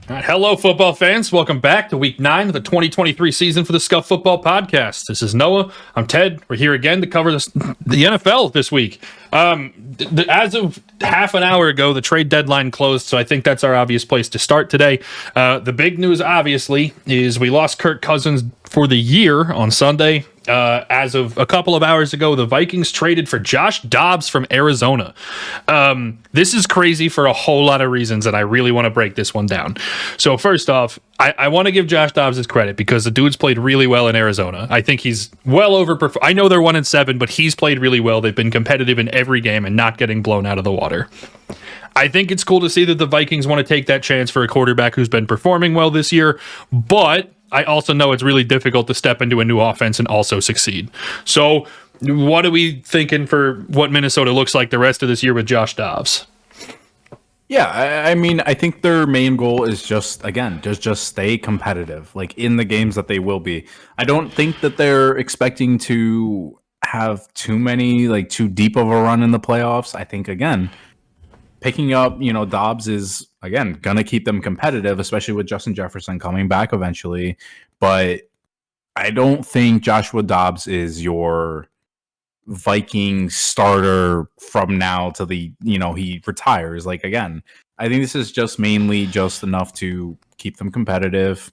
All right, hello, football fans. Welcome back to Week 9 of the 2023 season for the Scuffed Football Podcast. This is Noah. I'm Ted. We're here again to cover the NFL this week. As of half an hour ago, the trade deadline closed, so I think that's our obvious place to start today. The big news, obviously, is we lost Kirk Cousins for the year on Sunday. As of a couple of hours ago, the Vikings traded for Josh Dobbs from Arizona. This is crazy for a whole lot of reasons, and I really want to break this one down. So first off, I want to give Josh Dobbs his credit because the dude's played really well in Arizona. I think he's well overperformed. I know they're 1-7, but he's played really well. They've been competitive in every game and not getting blown out of the water. I think it's cool to see that the Vikings want to take that chance for a quarterback who's been performing well this year, but I also know it's really difficult to step into a new offense and also succeed. So what are we thinking for what Minnesota looks like the rest of this year with Josh Dobbs? Yeah, I mean, I think their main goal is just stay competitive, like in the games that they will be. I don't think that they're expecting to have too deep of a run in the playoffs. I think, again, picking up, Dobbs is, again, going to keep them competitive, especially with Justin Jefferson coming back eventually. But I don't think Joshua Dobbs is your Viking starter from now to he retires. Like, again, I think this is just mainly just enough to keep them competitive,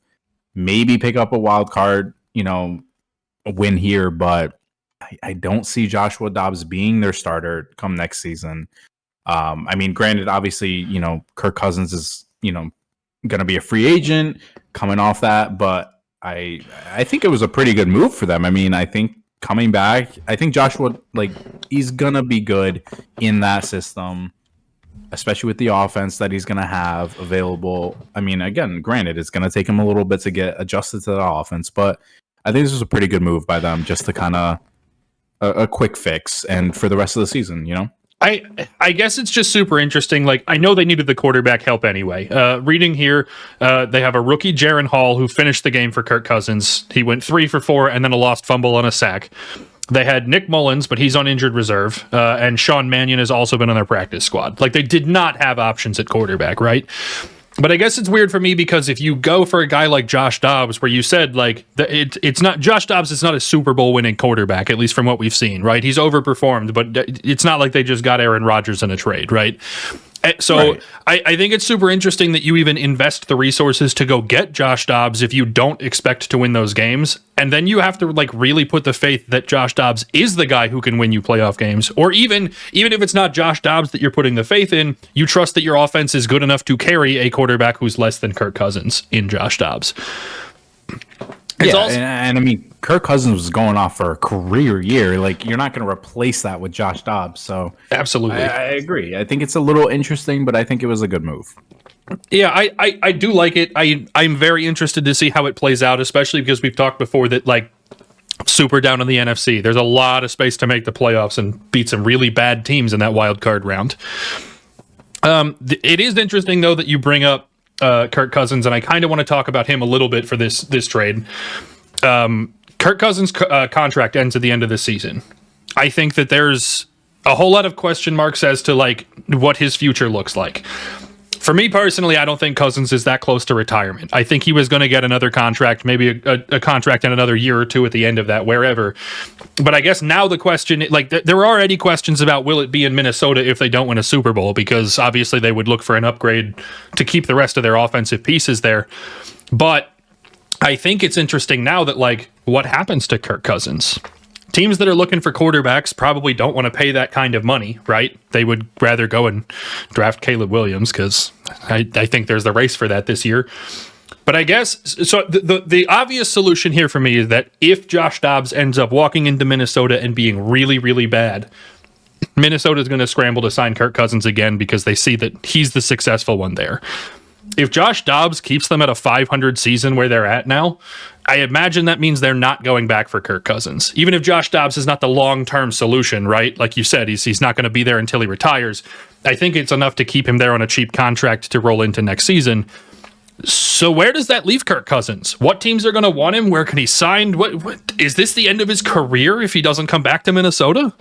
maybe pick up a wild card, win here. But I don't see Joshua Dobbs being their starter come next season. I mean, granted, obviously, Kirk Cousins is, going to be a free agent coming off that, but I think it was a pretty good move for them. I mean, I think coming back, I think Joshua, he's going to be good in that system, especially with the offense that he's going to have available. I mean, again, granted, it's going to take him a little bit to get adjusted to that offense, but I think this was a pretty good move by them just to kind of a quick fix and for the rest of the season, I guess it's just super interesting. Like, I know they needed the quarterback help anyway. Reading here, they have a rookie, Jaron Hall, who finished the game for Kirk Cousins. He went 3 for 4 and then a lost fumble on a sack. They had Nick Mullins, but he's on injured reserve. And Sean Mannion has also been on their practice squad. Like, they did not have options at quarterback, right? But I guess it's weird for me because if you go for a guy like Josh Dobbs, where you said it's not Josh Dobbs is not a Super Bowl winning quarterback, at least from what we've seen, right? He's overperformed, but it's not like they just got Aaron Rodgers in a trade, right? So right. I think it's super interesting that you even invest the resources to go get Josh Dobbs if you don't expect to win those games. And then you have to really put the faith that Josh Dobbs is the guy who can win you playoff games. Or even if it's not Josh Dobbs that you're putting the faith in, you trust that your offense is good enough to carry a quarterback who's less than Kirk Cousins in Josh Dobbs. And I mean, Kirk Cousins was going off for a career year. Like, you're not going to replace that with Josh Dobbs. So absolutely, I agree. I think it's a little interesting, but I think it was a good move. Yeah, I do like it. I'm very interested to see how it plays out, especially because we've talked before that, super down in the NFC. There's a lot of space to make the playoffs and beat some really bad teams in that wild card round. It is interesting, though, that you bring up Kirk Cousins, and I kind of want to talk about him a little bit for this trade. Kirk Cousins' contract ends at the end of this season. I think that there's a whole lot of question marks as to what his future looks like. For me personally, I don't think Cousins is that close to retirement. I think he was going to get another contract, maybe a contract in another year or two at the end of that, wherever. But I guess now the question, there are already questions about will it be in Minnesota if they don't win a Super Bowl, because obviously they would look for an upgrade to keep the rest of their offensive pieces there. But I think it's interesting now that, what happens to Kirk Cousins? Teams that are looking for quarterbacks probably don't want to pay that kind of money, right? They would rather go and draft Caleb Williams, because I think there's the race for that this year. But I guess, so the obvious solution here for me is that if Josh Dobbs ends up walking into Minnesota and being really, really bad, Minnesota's going to scramble to sign Kirk Cousins again because they see that he's the successful one there. If Josh Dobbs keeps them at a 500 season where they're at now, I imagine that means they're not going back for Kirk Cousins. Even if Josh Dobbs is not the long-term solution, right? Like you said, he's not going to be there until he retires. I think it's enough to keep him there on a cheap contract to roll into next season. So where does that leave Kirk Cousins? What teams are going to want him? Where can he sign? What is this the end of his career if he doesn't come back to Minnesota?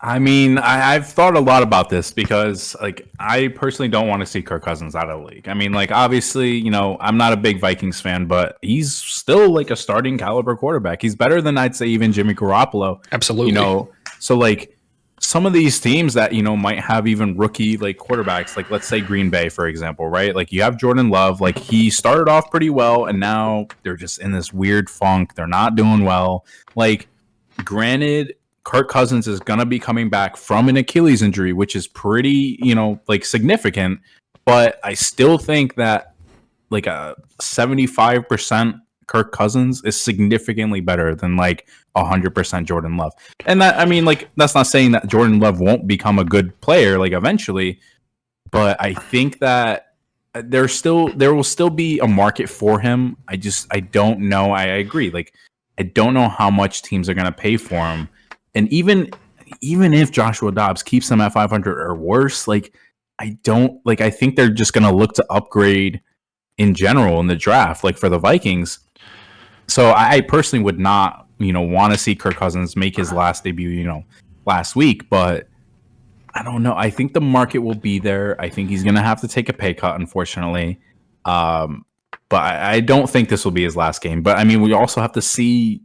I mean, I've thought a lot about this because, like, I personally don't want to see Kirk Cousins out of the league. I mean, like, obviously, I'm not a big Vikings fan, but he's still like a starting caliber quarterback. He's better than I'd say even Jimmy Garoppolo. Absolutely. So like some of these teams that might have even rookie like quarterbacks, like let's say Green Bay, for example, right? Like you have Jordan Love, like he started off pretty well, and now they're just in this weird funk. They're not doing well. Like, granted, Kirk Cousins is going to be coming back from an Achilles injury, which is pretty, like significant. But I still think that like a 75% Kirk Cousins is significantly better than like 100% Jordan Love. And that, I mean, like, that's not saying that Jordan Love won't become a good player, like eventually. But I think that there will still be a market for him. I don't know. I agree. Like, I don't know how much teams are going to pay for him. And even if Joshua Dobbs keeps them at 500 or worse, like I think they're just going to look to upgrade in general in the draft, like for the Vikings. So I personally would not, want to see Kirk Cousins make his last debut, last week. But I don't know. I think the market will be there. I think he's going to have to take a pay cut, unfortunately. But I don't think this will be his last game. But I mean, we also have to see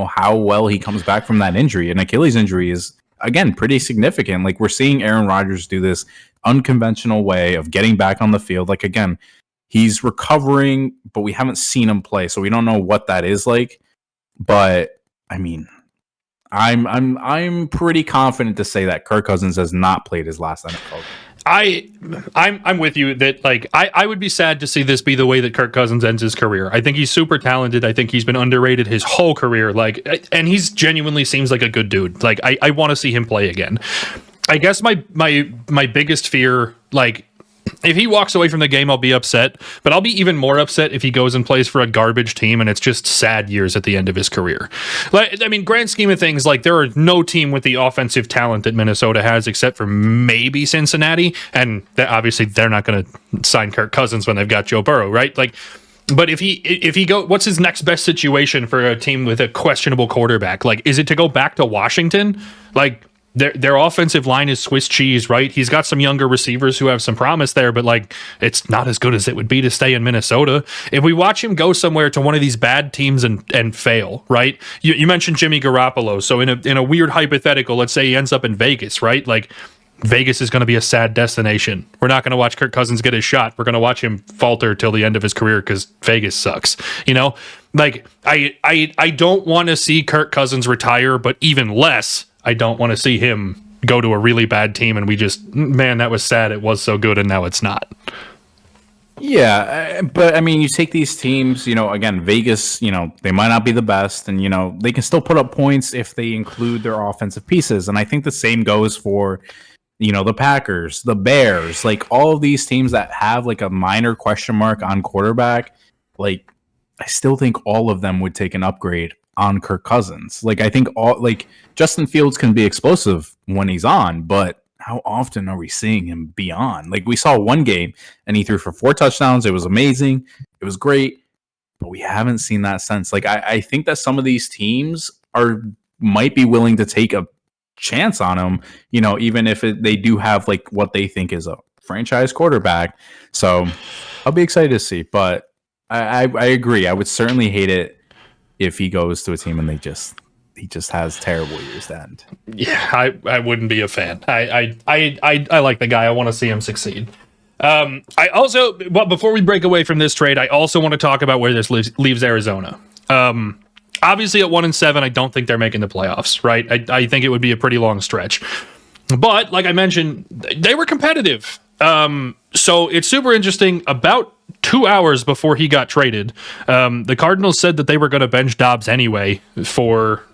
how well he comes back from that injury. An Achilles injury is, again, pretty significant. Like, we're seeing Aaron Rodgers do this unconventional way of getting back on the field. Like, again, he's recovering, but we haven't seen him play, so we don't know what that is like. But I mean, I'm pretty confident to say that Kirk Cousins has not played his last NFL game. I'm with you that, like, I would be sad to see this be the way that Kirk Cousins ends his career. I think he's super talented. I think he's been underrated his whole career. Like, and he's genuinely seems like a good dude. Like, I want to see him play again. I guess my biggest fear, like, if he walks away from the game, I'll be upset, but I'll be even more upset if he goes and plays for a garbage team and it's just sad years at the end of his career. Like, I mean, grand scheme of things, like, there are no team with the offensive talent that Minnesota has except for maybe Cincinnati, and obviously they're not going to sign Kirk Cousins when they've got Joe Burrow, right? Like, but if he go, what's his next best situation for a team with a questionable quarterback? Like, is it to go back to Washington? Like, their offensive line is Swiss cheese, right? He's got some younger receivers who have some promise there, but like, it's not as good as it would be to stay in Minnesota. If we watch him go somewhere to one of these bad teams and fail, right? You mentioned Jimmy Garoppolo. So in a weird hypothetical, let's say he ends up in Vegas, right? Like, Vegas is going to be a sad destination. We're not going to watch Kirk Cousins get his shot. We're going to watch him falter till the end of his career because Vegas sucks. Like, I don't want to see Kirk Cousins retire, but even less, I don't want to see him go to a really bad team and we just, man, that was sad. It was so good and now it's not. Yeah, but I mean, you take these teams, again, Vegas, they might not be the best, and, they can still put up points if they include their offensive pieces. And I think the same goes for, the Packers, the Bears, like all of these teams that have like a minor question mark on quarterback. Like, I still think all of them would take an upgrade on Kirk Cousins. Like, I think Justin Fields can be explosive when he's on, but how often are we seeing him be on? Like, we saw one game and he threw for 4 touchdowns. It was amazing. It was great, but we haven't seen that since. Like, I think that some of these teams might be willing to take a chance on him, even if they do have like what they think is a franchise quarterback. So I'll be excited to see, but I agree. I would certainly hate it if he goes to a team and he just has terrible years to end. Yeah, I wouldn't be a fan. I like the guy. I want to see him succeed. I also, well, before we break away from this trade, I also want to talk about where this leaves Arizona. Obviously at 1-7, I don't think they're making the playoffs, right? I think it would be a pretty long stretch. But like I mentioned, they were competitive. So it's super interesting. About 2 hours before he got traded, the Cardinals said that they were going to bench Dobbs anyway for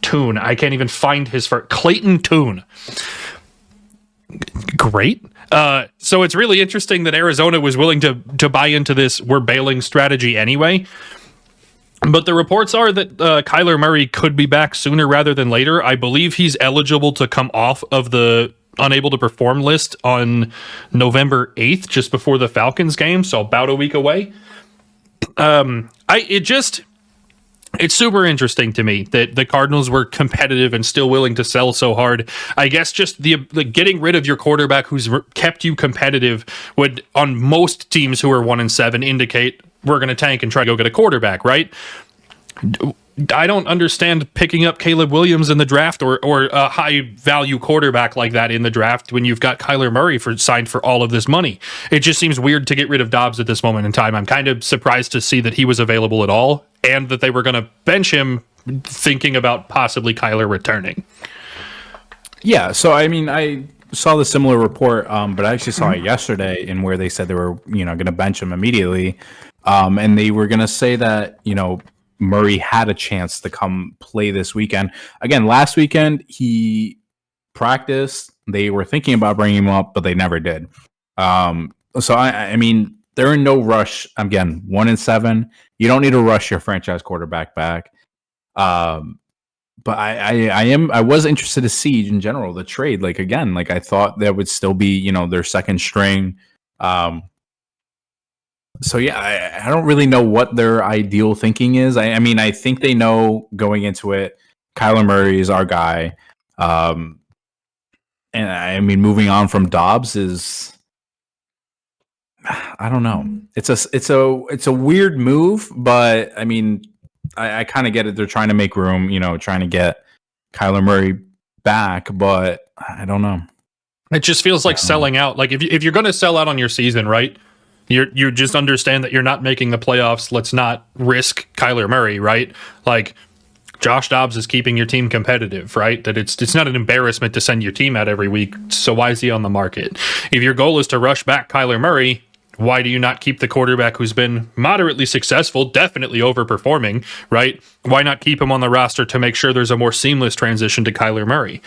Tune. I can't even find his first. Clayton Tune. Great. So it's really interesting that Arizona was willing to buy into this "we're bailing" strategy anyway. But the reports are that Kyler Murray could be back sooner rather than later. I believe he's eligible to come off of the unable to perform list on November 8th, just before the Falcons game, so about a week away. It's super interesting to me that the Cardinals were competitive and still willing to sell so hard. I guess just the getting rid of your quarterback who's kept you competitive would, on most teams who are 1-7, indicate we're going to tank and try to go get a quarterback, right? I don't understand picking up Caleb Williams in the draft or a high value quarterback like that in the draft when you've got Kyler Murray signed for all of this money. It just seems weird to get rid of Dobbs at this moment in time. I'm kind of surprised to see that he was available at all and that they were going to bench him thinking about possibly Kyler returning. Yeah, so I mean, I saw the similar report, but I actually saw it yesterday in where they said they were, going to bench him immediately. And they were going to say that, Murray had a chance to come play this weekend. Again, last weekend, he practiced. They were thinking about bringing him up, but they never did. So, I mean, they're in no rush. Again, 1-7. You don't need to rush your franchise quarterback back. But I was interested to see in general the trade. Like, again, I thought there would still be, their second string. So yeah, I don't really know what their ideal thinking is. I mean, I think they know going into it, Kyler Murray is our guy. And I mean, moving on from Dobbs is, I don't know. It's a weird move, but I mean, I kind of get it. They're trying to make room, trying to get Kyler Murray back, but I don't know. It just feels like selling out. Like if you're going to sell out on your season, right? You just understand that you're not making the playoffs. Let's not risk Kyler Murray, right? Like Josh Dobbs is keeping your team competitive, right? That it's not an embarrassment to send your team out every week. So why is he on the market? If your goal is to rush back Kyler Murray, why do you not keep the quarterback who's been moderately successful, definitely overperforming, right? Why not keep him on the roster to make sure there's a more seamless transition to Kyler Murray?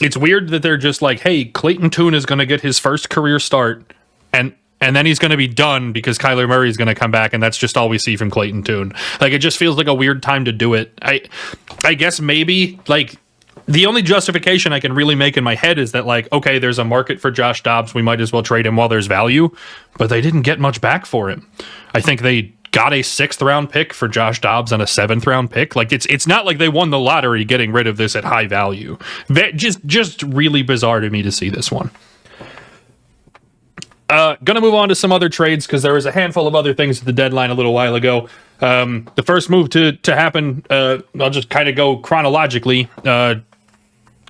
It's weird that they're just like, hey, Clayton Tune is going to get his first career start and then he's going to be done because Kyler Murray is going to come back, and that's just all we see from Clayton Tune. Like, it just feels like a weird time to do it. I guess maybe, the only justification I can really make in my head is that, okay, there's a market for Josh Dobbs. We might as well trade him while there's value. But they didn't get much back for him. I think they got a 6th-round pick for Josh Dobbs and a 7th-round pick. It's not like they won the lottery getting rid of this at high value. Just really bizarre to me to see this one. Gonna move on to some other trades because there was a handful of other things at the deadline a little while ago. The first move to happen, I'll just kind of go chronologically.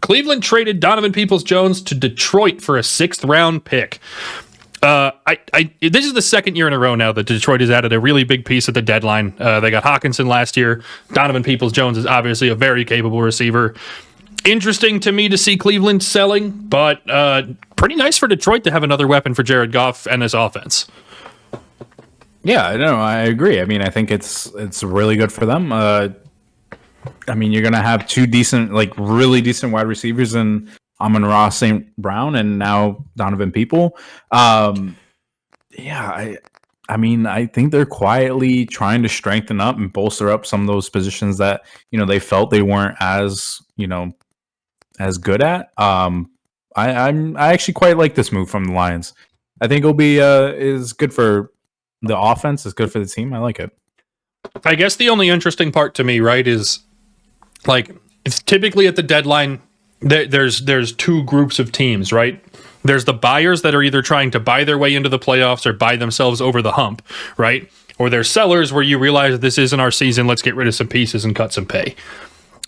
Cleveland traded Donovan Peoples-Jones to Detroit for a 6th-round pick. This is the second year in a row now that Detroit has added a really big piece at the deadline. They got Hawkinson last year. Donovan Peoples-Jones is obviously a very capable receiver. Interesting to me to see Cleveland selling, but pretty nice for Detroit to have another weapon for Jared Goff and his offense. Yeah, I agree. I mean, I think it's really good for them. I mean, you're gonna have two decent, really decent wide receivers in Amon-Ra St. Brown and now Donovan People. Yeah, I mean, I think they're quietly trying to strengthen up and bolster up some of those positions that they felt they weren't as as good at. I actually quite like this move from the Lions. I think it'll be is good for the offense. It's good for the team. I like it. I guess the only interesting part to me, right, is it's typically at the deadline. There's two groups of teams, right? There's the buyers that are either trying to buy their way into the playoffs or buy themselves over the hump, right? Or there's sellers where you realize this isn't our season. Let's get rid of some pieces and cut some pay.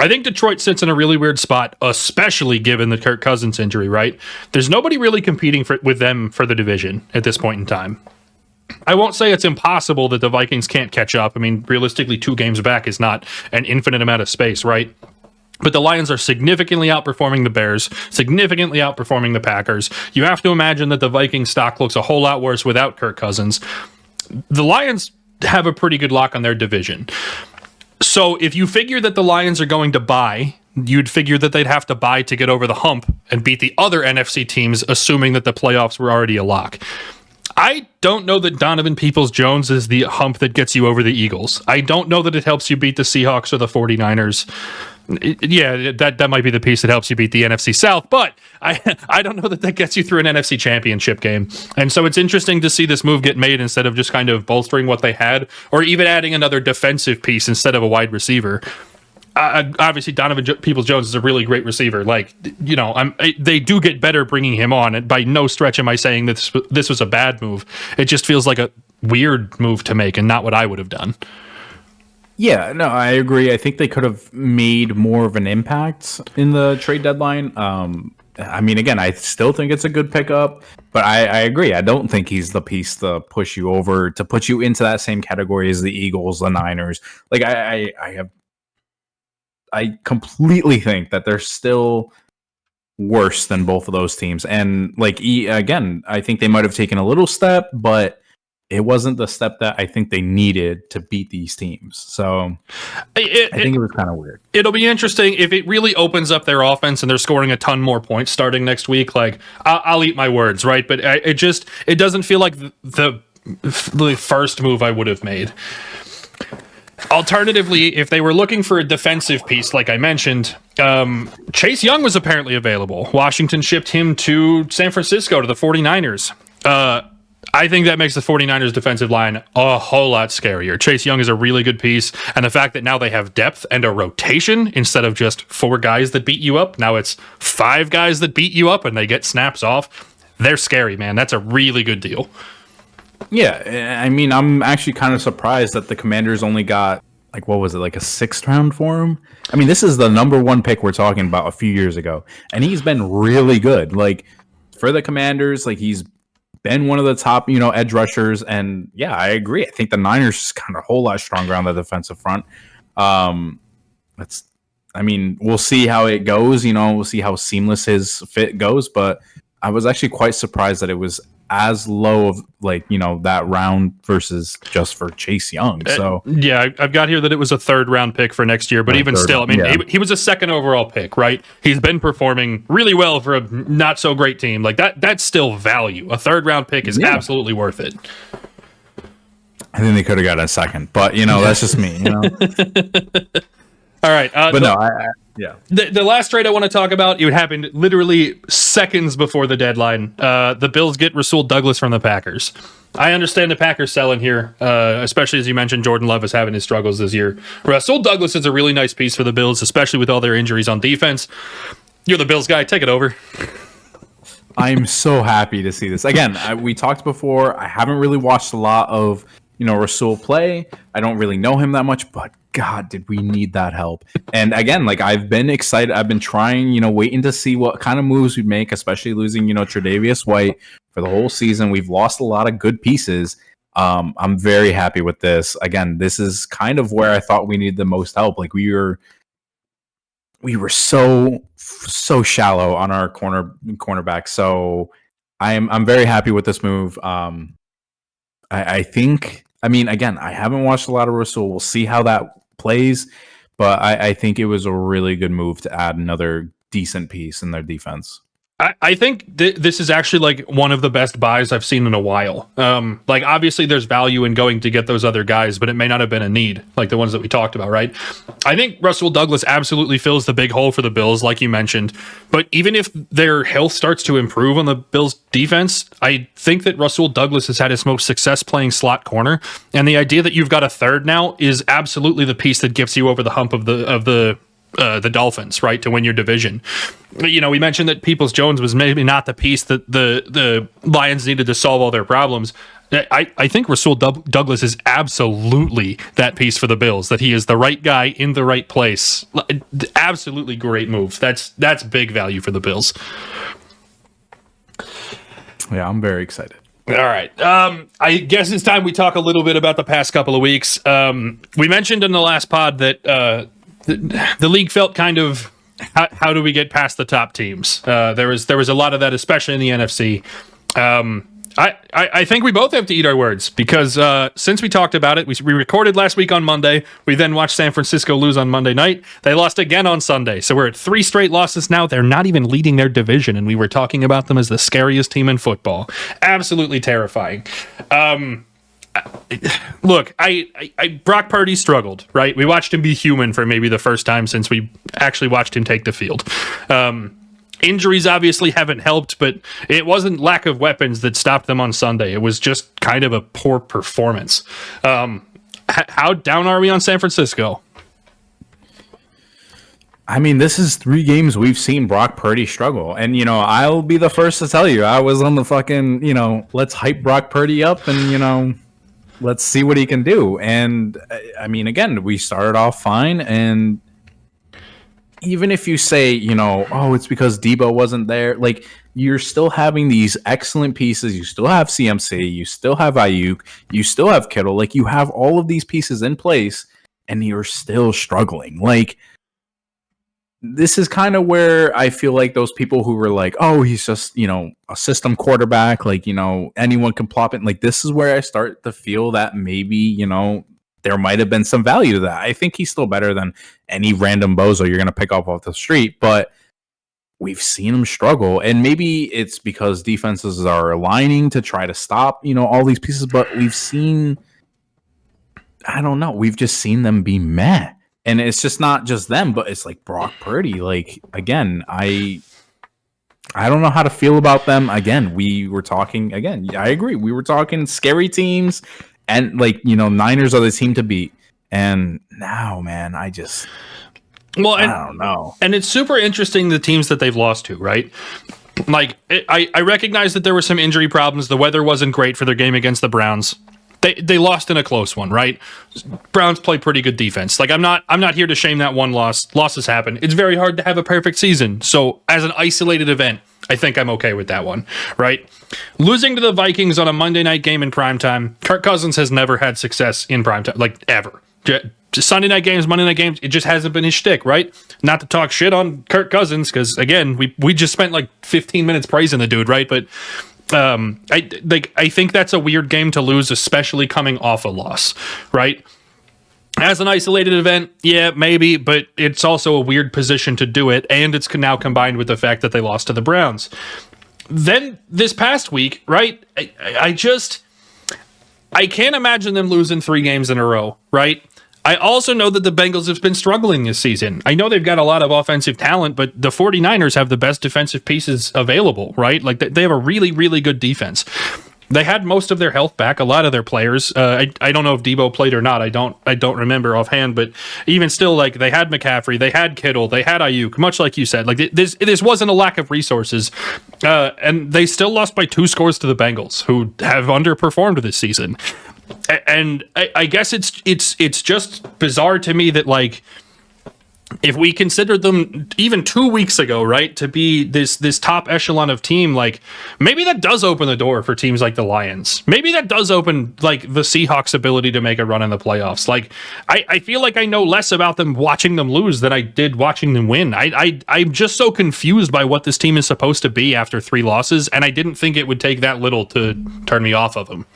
I think Detroit sits in a really weird spot, especially given the Kirk Cousins injury, right? There's nobody really competing with them for the division at this point in time. I won't say it's impossible that the Vikings can't catch up. I mean, realistically, 2 games back is not an infinite amount of space, right? But the Lions are significantly outperforming the Bears, significantly outperforming the Packers. You have to imagine that the Vikings stock looks a whole lot worse without Kirk Cousins. The Lions have a pretty good lock on their division. So if you figure that the Lions are going to buy, you'd figure that they'd have to buy to get over the hump and beat the other NFC teams, assuming that the playoffs were already a lock. I don't know that Donovan Peoples-Jones is the hump that gets you over the Eagles. I don't know that it helps you beat the Seahawks or the 49ers. Yeah, that might be the piece that helps you beat the NFC South, but I don't know that gets you through an NFC Championship game. And so it's interesting to see this move get made instead of just kind of bolstering what they had, or even adding another defensive piece instead of a wide receiver. Obviously, Donovan Peoples-Jones is a really great receiver. Like, you know, they do get better bringing him on. And by no stretch am I saying that this was a bad move. It just feels like a weird move to make and not what I would have done. Yeah, no, I agree. I think they could have made more of an impact in the trade deadline. I mean, again, I still think it's a good pickup, but I agree. I don't think he's the piece to push you over, to put you into that same category as the Eagles, the Niners. Like, I completely think that they're still worse than both of those teams. And like, again, I think they might have taken a little step, but it wasn't the step that I think they needed to beat these teams. So I think it was kind of weird. It'll be interesting if it really opens up their offense and they're scoring a ton more points starting next week. Like, I'll eat my words, right? But it doesn't feel like the first move I would have made. Alternatively, if they were looking for a defensive piece, like I mentioned, Chase Young was apparently available. Washington shipped him to San Francisco to the 49ers. I think that makes the 49ers defensive line a whole lot scarier. Chase Young is a really good piece, and the fact that now they have depth and a rotation instead of just 4 guys that beat you up, now it's 5 guys that beat you up and they get snaps off. They're scary, man. That's a really good deal. Yeah, I mean, I'm actually kind of surprised that the Commanders only got, like, what was it, like a 6th round for him? I mean, this is the number 1 pick we're talking about a few years ago, and he's been really good. Like, for the Commanders, like, he's been one of the top, edge rushers. And yeah, I agree. I think the Niners just kind of a whole lot stronger on the defensive front. We'll see how it goes. We'll see how seamless his fit goes. But I was actually quite surprised that it was as low of that round versus just for Chase Young. So yeah, I've got here that it was a 3rd round pick for next year, but even still, he was a 2nd overall pick, right? He's been performing really well for a not so great team. Like that's still value. A 3rd round pick is absolutely worth it. I think they could have got a 2nd, but that's just me. All right, yeah. The last trade I want to talk about, it happened literally seconds before the deadline. The Bills get Rasul Douglas from the Packers. I understand the Packers selling here, especially as you mentioned, Jordan Love is having his struggles this year. Rasul Douglas is a really nice piece for the Bills, especially with all their injuries on defense. You're the Bills guy. Take it over. I'm so happy to see this. Again, we talked before. I haven't really watched a lot of Rasul play. I don't really know him that much, but God, did we need that help? And again, like I've been excited. I've been trying, waiting to see what kind of moves we'd make, especially losing, Tre'Davious White for the whole season. We've lost a lot of good pieces. I'm very happy with this. Again, this is kind of where I thought we needed the most help. Like we were so shallow on our cornerback. So I'm very happy with this move. I think. I mean, again, I haven't watched a lot of Rasul. We'll see how that plays, but I think it was a really good move to add another decent piece in their defense. I think this is actually like one of the best buys I've seen in a while. Like obviously there's value in going to get those other guys, but it may not have been a need like the ones that we talked about, right? I think Rasul Douglas absolutely fills the big hole for the Bills, like you mentioned. But even if their health starts to improve on the Bills defense, I think that Rasul Douglas has had his most success playing slot corner. And the idea that you've got a 3rd now is absolutely the piece that gets you over the hump of the Dolphins, right, to win your division. We mentioned that Peoples-Jones was maybe not the piece that the Lions needed to solve all their problems. I think Rasul Douglas is absolutely that piece for the Bills, that he is the right guy in the right place. Absolutely great move. That's big value for the Bills. Yeah, I'm very excited. All right. I guess it's time we talk a little bit about the past couple of weeks. We mentioned in the last pod that the league felt kind of how do we get past the top teams? There was a lot of that, especially in the NFC. I think we both have to eat our words because since we talked about it, we recorded last week on Monday. We then watched San Francisco lose on Monday night. They lost again on Sunday. So we're at 3 straight losses now. They're not even leading their division, and we were talking about them as the scariest team in football. Absolutely terrifying. look, Brock Purdy struggled, right? We watched him be human for maybe the first time since we actually watched him take the field. Injuries obviously haven't helped, but it wasn't lack of weapons that stopped them on Sunday. It was just kind of a poor performance. How down are we on San Francisco? I mean, this is 3 games we've seen Brock Purdy struggle. And, I'll be the first to tell you, I was on the fucking, let's hype Brock Purdy up and, let's see what he can do. And, I mean, again, we started off fine. And even if you say, oh, it's because Debo wasn't there, like, you're still having these excellent pieces. You still have CMC. You still have Ayuk. You still have Kittle. Like, you have all of these pieces in place, and you're still struggling. Like, this is kind of where I feel like those people who were like, oh, he's just, a system quarterback, like, anyone can plop it. Like, this is where I start to feel that maybe, there might have been some value to that. I think he's still better than any random bozo you're going to pick up off the street, but we've seen him struggle. And maybe it's because defenses are aligning to try to stop, all these pieces, but we've seen, I don't know, we've just seen them be meh. And it's just not just them, but it's like Brock Purdy. Like, again, I don't know how to feel about them. Again, we were talking, I agree. We were talking scary teams and, like, Niners are the team to beat. And now, man, I don't know. And it's super interesting the teams that they've lost to, right? Like, I recognize that there were some injury problems. The weather wasn't great for their game against the Browns. They lost in a close one, right? Browns play pretty good defense. Like, I'm not here to shame that one loss. Losses happen. It's very hard to have a perfect season. So as an isolated event, I think I'm okay with that one, right? Losing to the Vikings on a Monday night game in primetime. Kirk Cousins has never had success in primetime, like, ever. Sunday night games, Monday night games, it just hasn't been his shtick, right? Not to talk shit on Kirk Cousins, because, again, we just spent like 15 minutes praising the dude, right? But I think that's a weird game to lose, especially coming off a loss, right? As an isolated event, yeah, maybe, but it's also a weird position to do it, and it's now combined with the fact that they lost to the Browns. Then this past week, right, I can't imagine them losing 3 games in a row, right? I also know that the Bengals have been struggling this season. I know they've got a lot of offensive talent, but the 49ers have the best defensive pieces available, right? Like, they have a really, really good defense. They had most of their health back, a lot of their players. I don't know if Debo played or not. I don't remember offhand, but even still, like, they had McCaffrey, they had Kittle, they had Ayuk, much like you said. Like, this wasn't a lack of resources. And they still lost by 2 scores to the Bengals, who have underperformed this season. And I guess it's just bizarre to me that, like, if we considered them even 2 weeks ago, right, to be this top echelon of team, like, maybe that does open the door for teams like the Lions. Maybe that does open, like, the Seahawks' ability to make a run in the playoffs. Like, I feel like I know less about them watching them lose than I did watching them win. I'm just so confused by what this team is supposed to be after 3 losses, and I didn't think it would take that little to turn me off of them.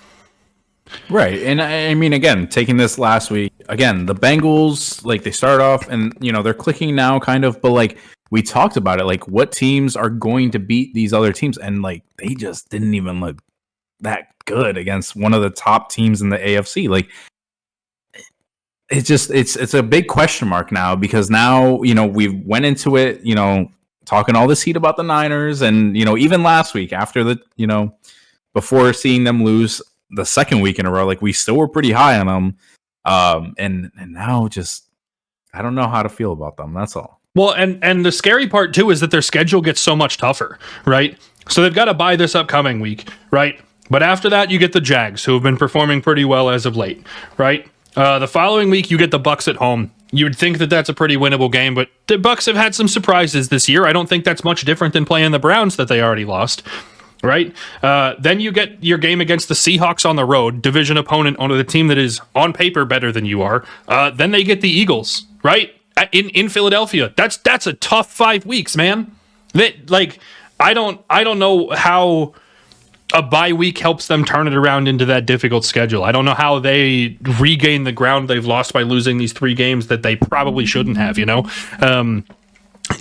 Right. And I mean, again, taking this last week, again, the Bengals, like, they start off and, they're clicking now kind of, but, like, we talked about it, like, what teams are going to beat these other teams? And, like, they just didn't even look that good against one of the top teams in the AFC. Like, it's a big question mark now, because now, we went into it, talking all this heat about the Niners, and, even last week after the, before seeing them lose the second week in a row, like, we still were pretty high on them. And now just, I don't know how to feel about them. That's all. Well, and the scary part too is that their schedule gets so much tougher, right? So they've got to bye this upcoming week, right? But after that, you get the Jags, who have been performing pretty well as of late, right? The following week, you get the Bucs at home. You would think that that's a pretty winnable game, but the Bucs have had some surprises this year. I don't think that's much different than playing the Browns that they already lost. Right? Then you get your game against the Seahawks on the road, division opponent on the team that is on paper better than you are. Then they get the Eagles, right? In Philadelphia. That's a tough 5 weeks, man. I don't know how a bye week helps them turn it around into that difficult schedule. I don't know how they regain the ground they've lost by losing these 3 games that they probably shouldn't have,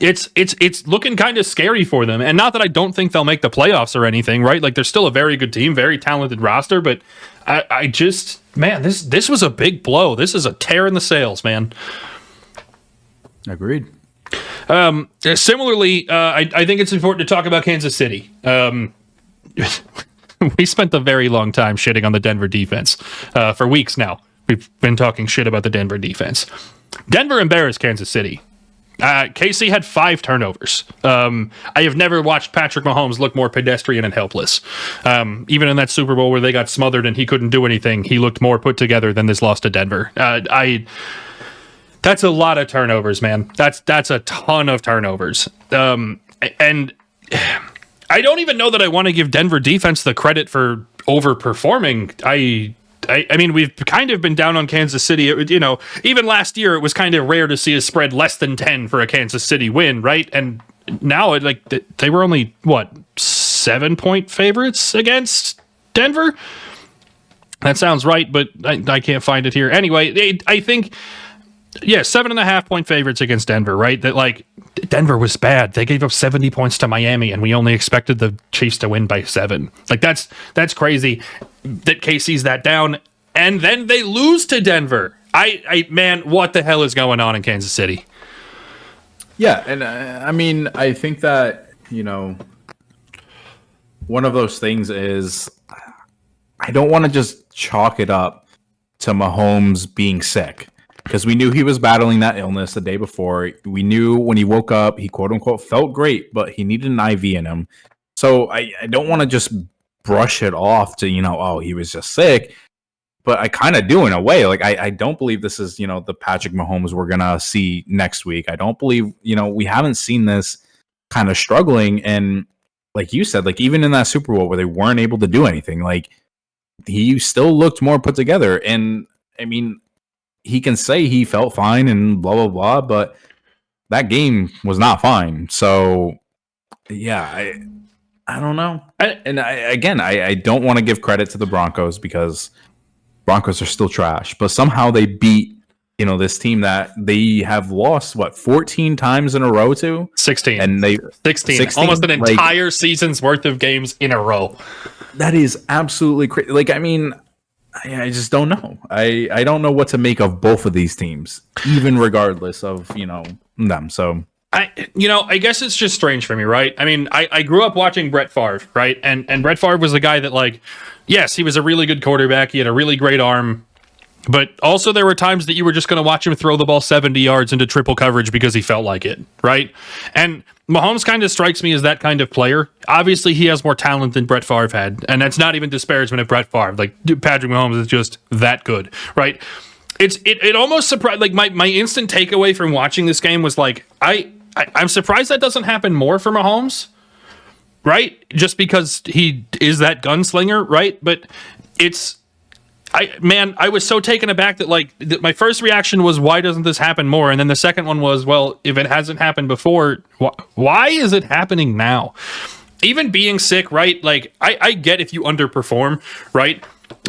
it's looking kind of scary for them. And not that I don't think they'll make the playoffs or anything, right? Like they're still a very good team, very talented roster, but I just, man, this was a big blow. This is a tear in the sails, man. Agreed. Similarly, I think it's important to talk about Kansas City. We spent a very long time shitting on the Denver defense for weeks now. We've been talking shit about the Denver defense. Denver embarrassed Kansas City. KC had 5 turnovers. I have never watched Patrick Mahomes look more pedestrian and helpless. Even in that Super Bowl where they got smothered and he couldn't do anything, he looked more put together than this loss to Denver. That's a lot of turnovers, man. That's a ton of turnovers. And I don't even know that I want to give Denver defense the credit for overperforming. I mean, we've kind of been down on Kansas City. Even last year, it was kind of rare to see a spread less than 10 for a Kansas City win, right? And now, they were only, 7-point favorites against Denver? That sounds right, but I can't find it here. Anyway, I think, 7.5-point favorites against Denver, right? That, Denver was bad. They gave up 70 points to Miami, and we only expected the Chiefs to win by 7. That's crazy that KC's that down, and then they lose to Denver. Man, what the hell is going on in Kansas City? Yeah, and I mean, I think that, one of those things is I don't want to just chalk it up to Mahomes being sick. Because we knew he was battling that illness the day before. We knew when he woke up, he quote unquote felt great, but he needed an IV in him. So I don't want to just brush it off to, he was just sick. But I kind of do in a way. I don't believe this is, the Patrick Mahomes we're going to see next week. I don't believe, we haven't seen this kind of struggling. And like you said, even in that Super Bowl where they weren't able to do anything, he still looked more put together. And I mean, he can say he felt fine and blah, blah, blah, but that game was not fine. So, yeah, I don't know. I don't want to give credit to the Broncos because Broncos are still trash, but somehow they beat, this team that they have lost, 14 times in a row to? 16. And 16. Almost an entire season's worth of games in a row. That is absolutely crazy. I just don't know. I don't know what to make of both of these teams, even regardless of, them. So I guess it's just strange for me, right? I mean, I grew up watching Brett Favre, right? And Brett Favre was a guy that yes, he was a really good quarterback. He had a really great arm. But also there were times that you were just going to watch him throw the ball 70 yards into triple coverage because he felt like it, right? And Mahomes kind of strikes me as that kind of player. Obviously, he has more talent than Brett Favre had, and that's not even disparagement of Brett Favre. Patrick Mahomes is just that good, right? It almost surprised. My instant takeaway from watching this game was I'm surprised that doesn't happen more for Mahomes, right? Just because he is that gunslinger, right? But I was so taken aback that my first reaction was, why doesn't this happen more? And then the second one was, well, if it hasn't happened before, why is it happening now? Even being sick, right? I get if you underperform, right?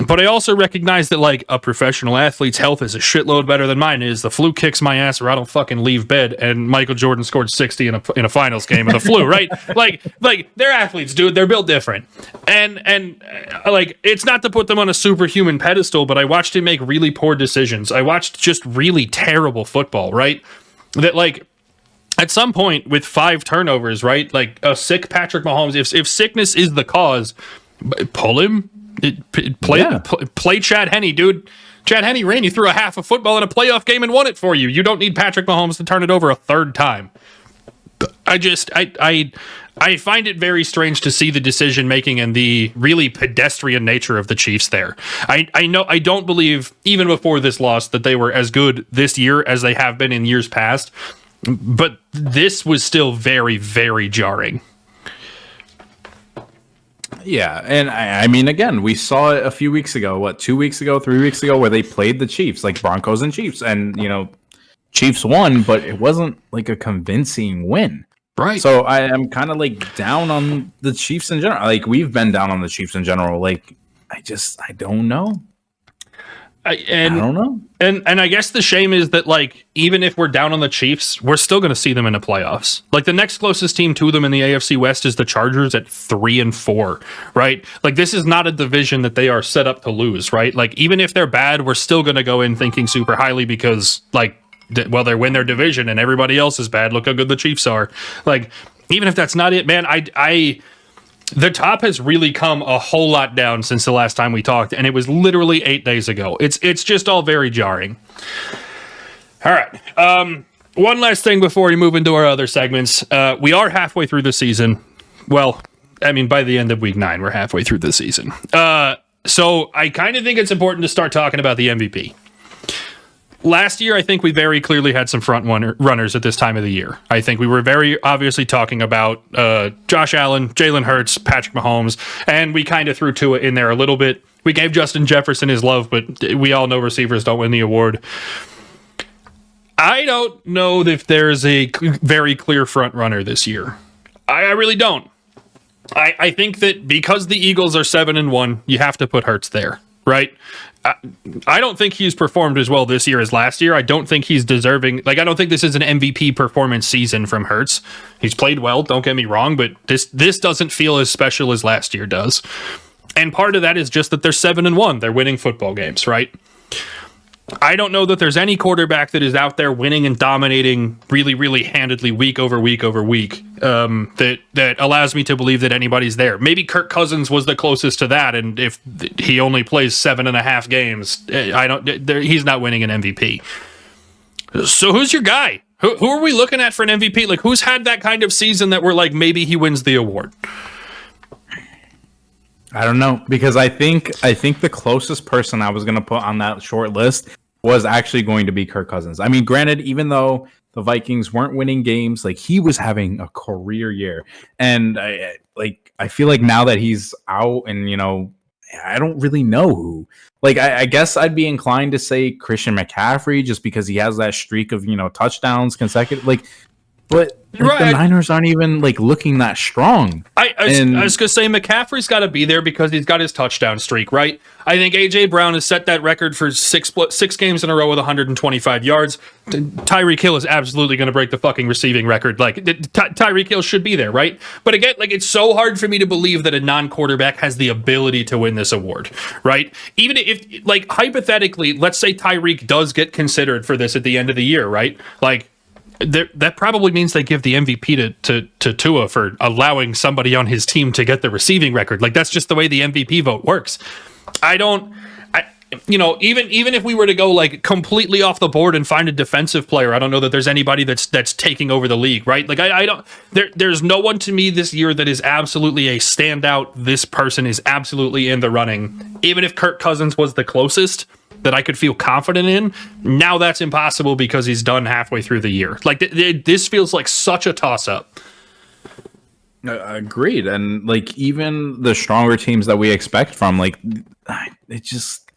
But I also recognize that a professional athlete's health is a shitload better than mine is. The flu kicks my ass or I don't fucking leave bed. And Michael Jordan scored 60 in a finals game of the flu, right? They're athletes, dude. They're built different. And it's not to put them on a superhuman pedestal, but I watched him make really poor decisions. I watched just really terrible football, right? That at some point with 5 turnovers, right? A sick Patrick Mahomes, if sickness is the cause, pull him. Play Chad Henne, dude. Chad Henne ran you through a half of football in a playoff game and won it for you. You don't need Patrick Mahomes to turn it over a third time. I find it very strange to see the decision making and the really pedestrian nature of the Chiefs there. I know I don't believe even before this loss that they were as good this year as they have been in years past, but this was still very, very jarring. Yeah, and I mean, again, we saw it a few weeks ago, 2 weeks ago, 3 weeks ago, where they played the Chiefs, Broncos and Chiefs, and, Chiefs won, but it wasn't a convincing win. Right. So I am kind of down on the Chiefs in general. We've been down on the Chiefs in general. I don't know. I don't know. And I guess the shame is that, like, even if we're down on the Chiefs, we're still going to see them in the playoffs. Like, the next closest team to them in the AFC West is the Chargers at 3-4, right? Like, this is not a division that they are set up to lose, right? Like, even if they're bad, we're still going to go in thinking super highly because, like, well, they win their division and everybody else is bad. Look how good the Chiefs are. Like, even if that's not it, man, the top has really come a whole lot down since the last time we talked, and it was literally 8 days ago. It's just all very jarring. All right. One last thing before we move into our other segments. We are halfway through the season. Well, I mean, by the end of week 9, we're halfway through the season. So I kind of think it's important to start talking about the MVP. Last year, I think we very clearly had some front runners at this time of the year. I think we were very obviously talking about Josh Allen, Jalen Hurts, Patrick Mahomes, and we kind of threw Tua in there a little bit. We gave Justin Jefferson his love, but we all know receivers don't win the award. I don't know if there's a very clear front runner this year. I really don't. I think that because the Eagles are 7-1, you have to put Hurts there, right? I don't think he's performed as well this year as last year. I don't think he's deserving. Like, I don't think this is an MVP performance season from Hurts. He's played well, don't get me wrong, but this doesn't feel as special as last year does. And part of that is just that they're 7-1. They're winning football games, right? I don't know that there's any quarterback that is out there winning and dominating really, really handedly week over week over week that allows me to believe that anybody's there. Maybe Kirk Cousins was the closest to that, and if he only plays 7.5 games, he's not winning an MVP. So who's your guy? Who are we looking at for an MVP? Like, who's had that kind of season that we're like, maybe he wins the award? I don't know, because I think the closest person I was going to put on that short list was actually going to be Kirk Cousins. I mean, granted, even though the Vikings weren't winning games, like, he was having a career year. And I feel like now that he's out and, you know, I don't really know who. Like, I guess I'd be inclined to say Christian McCaffrey just because he has that streak of, you know, touchdowns consecutive. Like, but right. The Niners aren't even like looking that strong. I was going to say McCaffrey's got to be there because he's got his touchdown streak, right? I think A.J. Brown has set that record for six games in a row with 125 yards. Tyreek Hill is absolutely going to break the fucking receiving record. Like, Tyreek Hill should be there, right? But again, like, it's so hard for me to believe that a non-quarterback has the ability to win this award, right? Even if, like, hypothetically, let's say Tyreek does get considered for this at the end of the year, right? Like, that probably means they give the MVP to Tua for allowing somebody on his team to get the receiving record. Like, that's just the way the MVP vote works. Even if we were to go like completely off the board and find a defensive player, I don't know that there's anybody that's taking over the league, right? Like, I don't. There's no one to me this year that is absolutely a standout. This person is absolutely in the running. Even if Kirk Cousins was the closest that I could feel confident in, now that's impossible because he's done halfway through the year. Like, this feels like such a toss-up. Agreed. And like, even the stronger teams that we expect from, like, it just,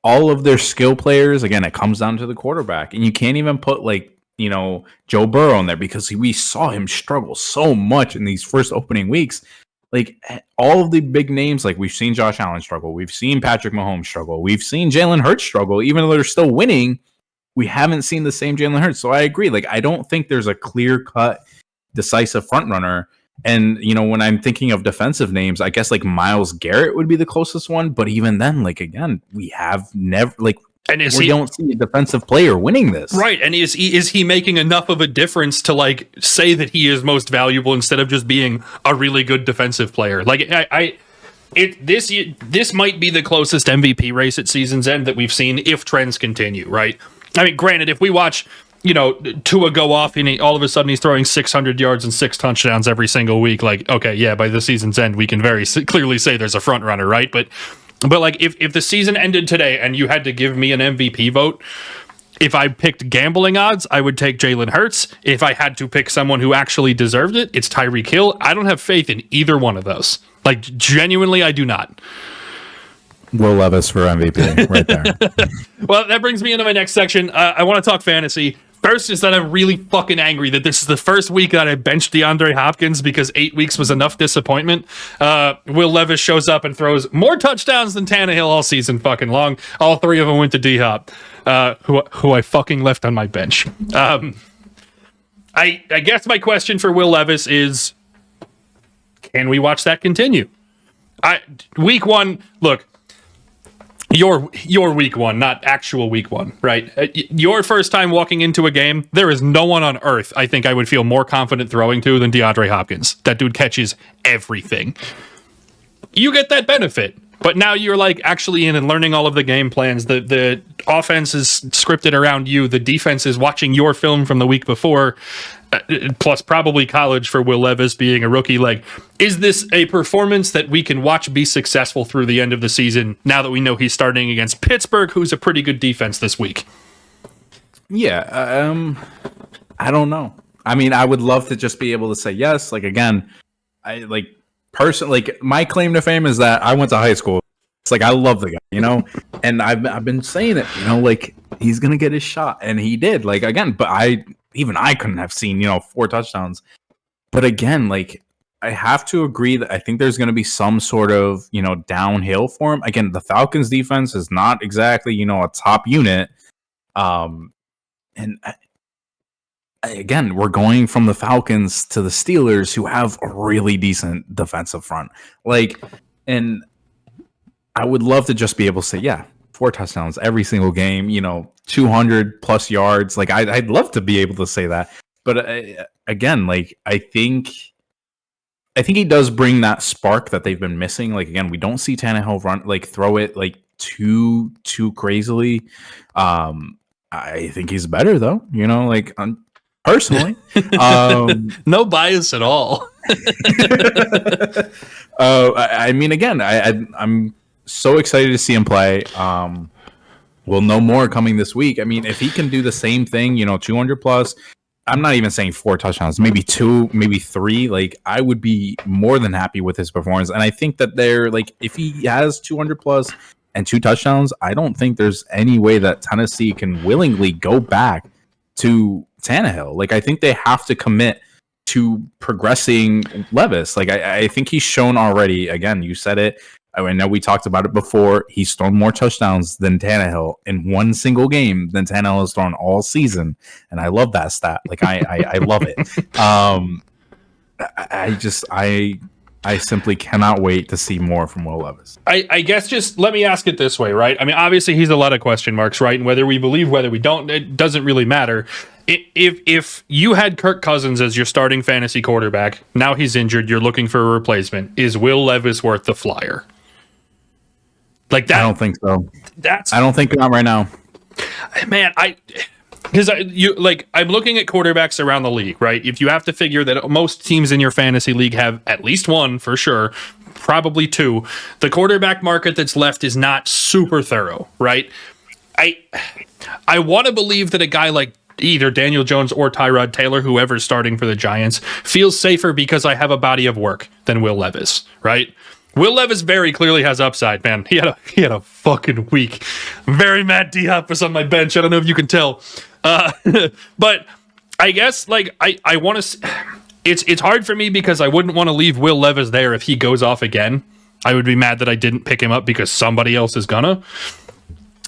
all of their skill players, again, it comes down to the quarterback. And you can't even put, like, you know, Joe Burrow in there because we saw him struggle so much in these first opening weeks. Like, all of the big names, like, we've seen Josh Allen struggle. We've seen Patrick Mahomes struggle. We've seen Jalen Hurts struggle. Even though they're still winning, we haven't seen the same Jalen Hurts. So I agree. Like, I don't think there's a clear-cut, decisive frontrunner. And, you know, when I'm thinking of defensive names, I guess, like, Myles Garrett would be the closest one. But even then, like, again, we have never, like, don't see a defensive player winning this. Right. And is he making enough of a difference to, like, say that he is most valuable instead of just being a really good defensive player? Like, this might be the closest MVP race at season's end that we've seen if trends continue, right? I mean, granted, if we watch, you know, Tua go off and all of a sudden he's throwing 600 yards and 6 touchdowns every single week, like, okay, yeah, by the season's end, we can very clearly say there's a front runner, right? But like, if the season ended today and you had to give me an MVP vote, if I picked gambling odds, I would take Jalen Hurts. If I had to pick someone who actually deserved it, it's Tyreek Hill. I don't have faith in either one of those. Like, genuinely, I do not. Will Levis for MVP right there. Well, that brings me into my next section. I want to talk fantasy. First is that I'm really fucking angry that this is the first week that I benched DeAndre Hopkins because 8 weeks was enough disappointment. Will Levis shows up and throws more touchdowns than Tannehill all season fucking long. All 3 of them went to D-Hop, who I fucking left on my bench. I guess my question for Will Levis is, can we watch that continue? Week 1, look, your week 1, not actual week 1, right? Your first time walking into a game, there is no one on earth I think I would feel more confident throwing to than DeAndre Hopkins. That dude catches everything. You get that benefit, but now you're like actually in and learning all of the game plans. The offense is scripted around you. The defense is watching your film from the week before, plus probably college for Will Levis being a rookie. Like, is this a performance that we can watch be successful through the end of the season now that we know he's starting against Pittsburgh, who's a pretty good defense this week? Yeah, I don't know. I mean, I would love to just be able to say yes. Like, again, my claim to fame is that I went to high school. It's like, I love the guy, and I've been saying it, like, he's going to get his shot, and he did. Like, again, but I couldn't have seen, 4 touchdowns. But again, like, I have to agree that I think there's going to be some sort of, downhill for him. Again, the Falcons defense is not exactly, a top unit. Again, we're going from the Falcons to the Steelers, who have a really decent defensive front. Like, and I would love to just be able to say, yeah, 4 touchdowns every single game, 200 plus yards. Like, I'd love to be able to say that. But again, like, I think he does bring that spark that they've been missing. Like, again, we don't see Tannehill throw it like too crazily. I think he's better though, personally. No bias at all. I mean, again, I'm so excited to see him play. We'll know more coming this week. I mean, if he can do the same thing, 200 plus, I'm not even saying 4 touchdowns, maybe 2, maybe 3. Like, I would be more than happy with his performance. And I think that if he has 200 plus and 2 touchdowns, I don't think there's any way that Tennessee can willingly go back to Tannehill. Like, I think they have to commit to progressing Levis. Like, I think he's shown already. Again, you said it. I know we talked about it before. He's thrown more touchdowns than Tannehill in one single game than Tannehill has thrown all season, and I love that stat. Like, I love it. I simply cannot wait to see more from Will Levis. I guess just let me ask it this way, right? I mean, obviously he's a lot of question marks, right? And whether we believe, whether we don't, it doesn't really matter. If you had Kirk Cousins as your starting fantasy quarterback, now he's injured, you're looking for a replacement, is Will Levis worth the flyer? Like that? I don't think so. I don't think not right now. Man, I'm looking at quarterbacks around the league, right? If you have to figure that most teams in your fantasy league have at least one for sure, probably 2. The quarterback market that's left is not super thorough, right? I want to believe that a guy like either Daniel Jones or Tyrod Taylor, whoever's starting for the Giants, feels safer because I have a body of work than Will Levis, right? Will Levis very clearly has upside, man. He had a fucking week. I'm very mad D-Hop was on my bench. I don't know if you can tell. But I guess, like, I want to... It's hard for me because I wouldn't want to leave Will Levis there if he goes off again. I would be mad that I didn't pick him up because somebody else is gonna.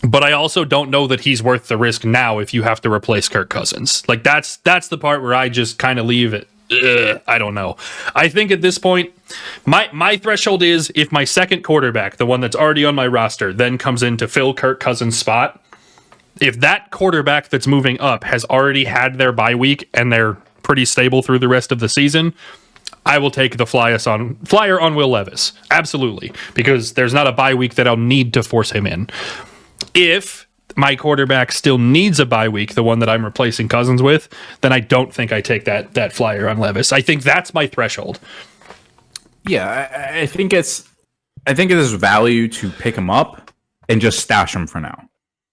But I also don't know that he's worth the risk now if you have to replace Kirk Cousins. Like, that's the part where I just kind of leave it. I don't know. I think at this point, my threshold is if my second quarterback, the one that's already on my roster, then comes in to fill Kirk Cousins' spot, if that quarterback that's moving up has already had their bye week and they're pretty stable through the rest of the season, I will take the flyer on Will Levis. Absolutely. Because there's not a bye week that I'll need to force him in. If my quarterback still needs a bye week, the one that I'm replacing Cousins with, then I don't think I take that flyer on Levis. I think that's my threshold. Yeah, I think it is value to pick him up and just stash him for now.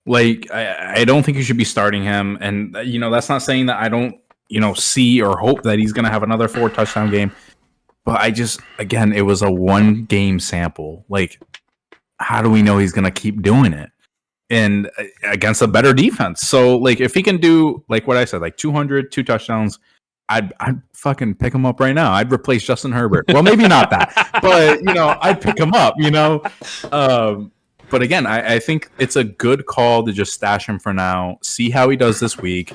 Like, I don't think you should be starting him. And, that's not saying that I don't, see or hope that he's going to have another 4 touchdown game. But again, it was a 1 game sample. Like, how do we know he's going to keep doing it? and against a better defense. So like if he can do like what I said, like 200, 2 touchdowns, I'd fucking pick him up right now. I'd replace Justin Herbert. Well, maybe not that, but I'd pick him up. But again, I think it's a good call to just stash him for now. See how he does this week.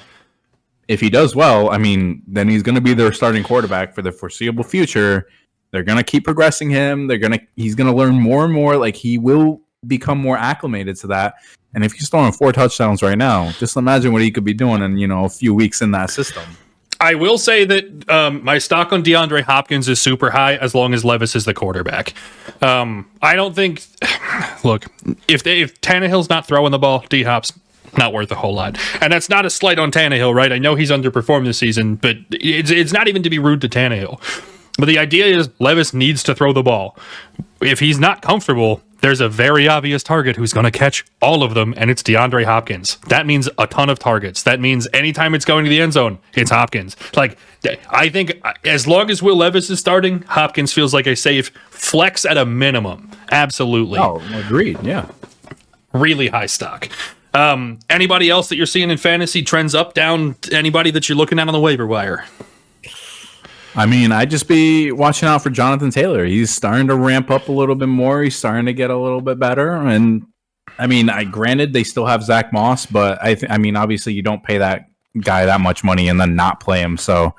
If he does well, I mean, then he's going to be their starting quarterback for the foreseeable future. They're going to keep progressing him. He's going to learn more and more. Like he will become more acclimated to that. And if he's throwing 4 touchdowns right now, just imagine what he could be doing in, a few weeks in that system. I will say that my stock on DeAndre Hopkins is super high as long as Levis is the quarterback. I don't think. Look, if Tannehill's not throwing the ball, D-Hop's not worth a whole lot. And that's not a slight on Tannehill, right? I know he's underperformed this season, but it's not even to be rude to Tannehill. But the idea is Levis needs to throw the ball. If he's not comfortable, there's a very obvious target who's going to catch all of them, and it's DeAndre Hopkins. That means a ton of targets. That means anytime it's going to the end zone, it's Hopkins. Like, I think as long as Will Levis is starting, Hopkins feels like a safe flex at a minimum. Absolutely. Oh, agreed. Yeah. Really high stock. Anybody else that you're seeing in fantasy, trends up, down, anybody that you're looking at on the waiver wire? I mean, I'd just be watching out for Jonathan Taylor. He's starting to ramp up a little bit more. He's starting to get a little bit better. And I mean, granted, they still have Zach Moss, but I mean, obviously, you don't pay that guy that much money and then not play him. So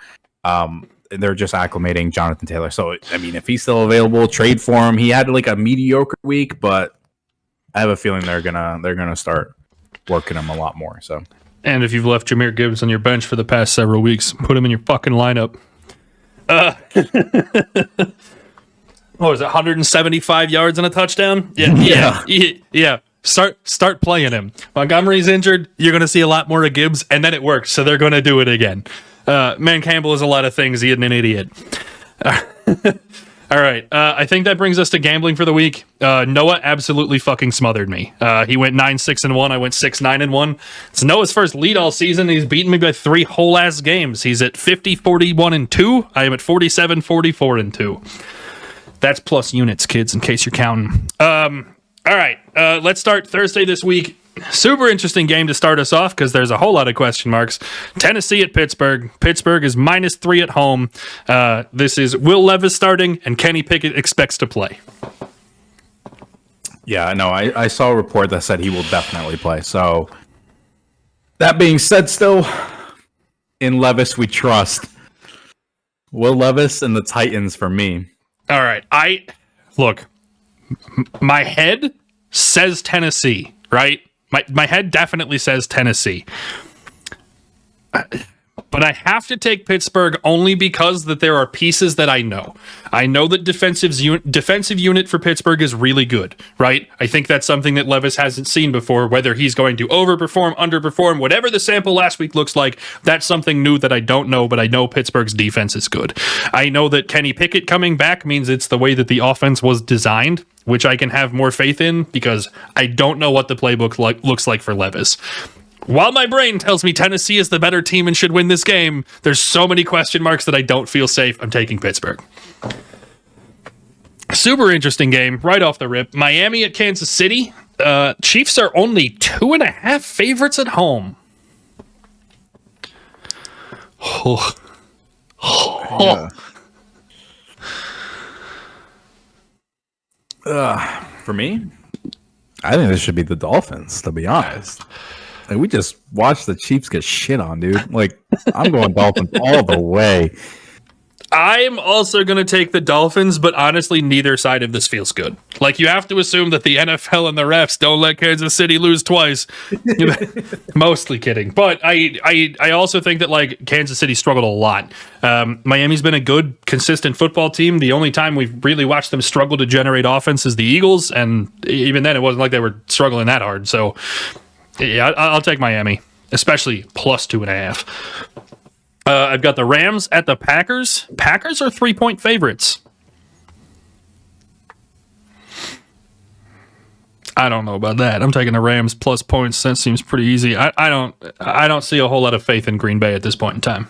they're just acclimating Jonathan Taylor. So I mean, if he's still available, trade for him. He had like a mediocre week, but I have a feeling they're gonna start working him a lot more. So, and if you've left Jahmyr Gibbs on your bench for the past several weeks, put him in your fucking lineup. What was it, 175 yards and a touchdown? Yeah. Start playing him. Montgomery's injured. You're going to see a lot more of Gibbs, and then it works, so they're going to do it again. Man, Campbell is a lot of things. He isn't an idiot. All right. I think that brings us to gambling for the week. Noah absolutely fucking smothered me. He went 9-6-1. I went 6-9-1. It's Noah's first lead all season. He's beaten me by 3 whole ass games. He's at 50-41-2. I am at 47-44-2. That's plus units, kids, in case you're counting. All right. Let's start Thursday this week. Super interesting game to start us off because there's a whole lot of question marks. Tennessee at Pittsburgh. Pittsburgh is -3 at home. This is Will Levis starting, and Kenny Pickett expects to play. Yeah, no, I saw a report that said he will definitely play. So that being said, still in Levis we trust. Will Levis and the Titans for me. All right, look. My head says Tennessee, right? My head definitely says Tennessee. But I have to take Pittsburgh only because that there are pieces that I know. I know that defensive unit for Pittsburgh is really good, right? I think that's something that Levis hasn't seen before, whether he's going to overperform, underperform, whatever the sample last week looks like. That's something new that I don't know, but I know Pittsburgh's defense is good. I know that Kenny Pickett coming back means it's the way that the offense was designed, which I can have more faith in because I don't know what the playbook looks like for Levis. While my brain tells me Tennessee is the better team and should win this game, there's so many question marks that I don't feel safe. I'm taking Pittsburgh. Super interesting game right off the rip. Miami at Kansas City. Chiefs are only 2.5 favorites at home. For me, I think this should be the Dolphins, to be honest. Like, we just watched the Chiefs get shit on, dude. Like, I'm going Dolphins all the way. I'm also going to take the Dolphins, but honestly, neither side of this feels good. Like, you have to assume that the NFL and the refs don't let Kansas City lose twice. Mostly kidding. But I also think that, like, Kansas City struggled a lot. Miami's been a good, consistent football team. The only time we've really watched them struggle to generate offense is the Eagles, and even then, it wasn't like they were struggling that hard. So, yeah, I'll take Miami, especially plus 2.5. I've got the Rams at the Packers. Packers are 3-point favorites. I don't know about that. I'm taking the Rams plus points. That seems pretty easy. I don't see a whole lot of faith in Green Bay at this point in time.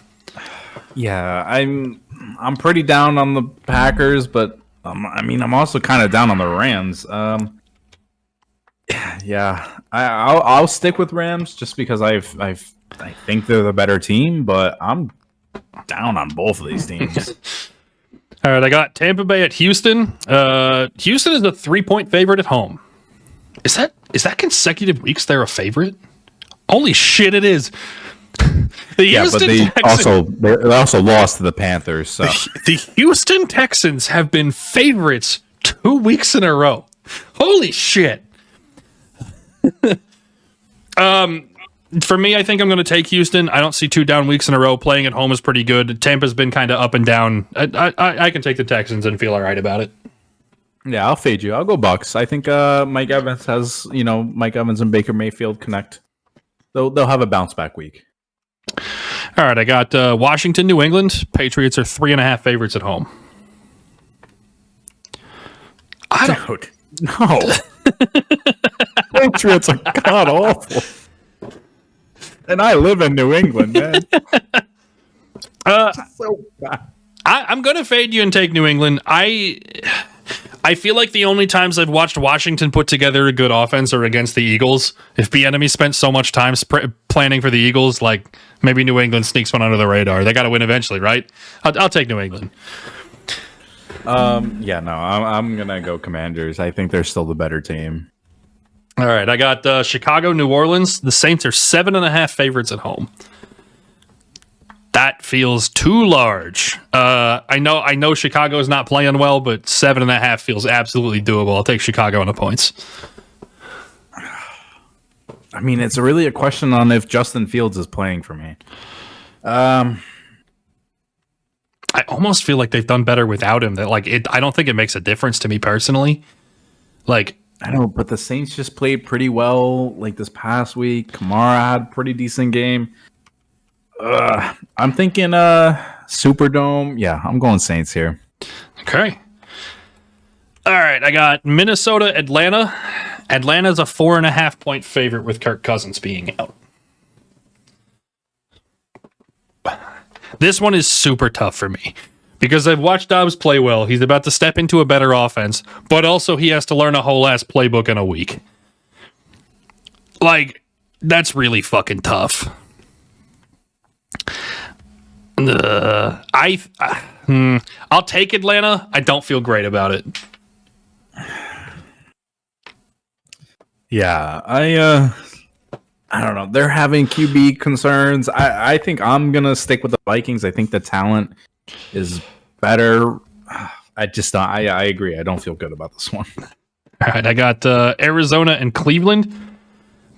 Yeah, I'm pretty down on the Packers, but I'm also kind of down on the Rams. Yeah, I'll stick with Rams just because I think they're the better team, but I'm down on both of these teams. All right, I got Tampa Bay at Houston. Houston is a 3-point favorite at home. Is that consecutive weeks they're a favorite? Holy shit, it is. But they also lost to the Panthers. So the Houston Texans have been favorites 2 weeks in a row. Holy shit. For me, I think I'm going to take Houston. I don't see 2 down weeks in a row. Playing at home is pretty good. Tampa's been kind of up and down. I can take the Texans and feel all right about it. Yeah, I'll fade you. I'll go Bucks. I think Mike Evans and Baker Mayfield connect. They'll have a bounce back week. All right, I got Washington, New England. Patriots are 3.5 favorites at home. Dude, no. Patriots are god awful. And I live in New England, man. So bad. I'm going to fade you and take New England. I feel like the only times I've watched Washington put together a good offense are against the Eagles. If Bieniemy spent so much time planning for the Eagles, like maybe New England sneaks one under the radar. They got to win eventually, right? I'll take New England. I'm gonna go Commanders. I think they're still the better team. All right, I got Chicago, New Orleans. The Saints are 7.5 favorites at home. That feels too large. I know Chicago is not playing well, but 7.5 feels absolutely doable. I'll take Chicago on the points. I mean, it's really a question on if Justin Fields is playing for me. I almost feel like they've done better without him. I don't think it makes a difference to me personally. Like, I know, but the Saints just played pretty well like this past week. Kamara had a pretty decent game. I'm thinking Superdome. Yeah, I'm going Saints here. Okay. All right, I got Minnesota, Atlanta. Atlanta's a 4.5 point favorite with Kirk Cousins being out. This one is super tough for me because I've watched Dobbs play well. He's about to step into a better offense, but also he has to learn a whole ass playbook in a week. Like, that's really fucking tough. I'll take Atlanta. I don't feel great about it. Yeah, I don't know. They're having QB concerns. I think I'm gonna stick with the Vikings. I think the talent is better. I agree. I don't feel good about this one. All right, I got Arizona and Cleveland.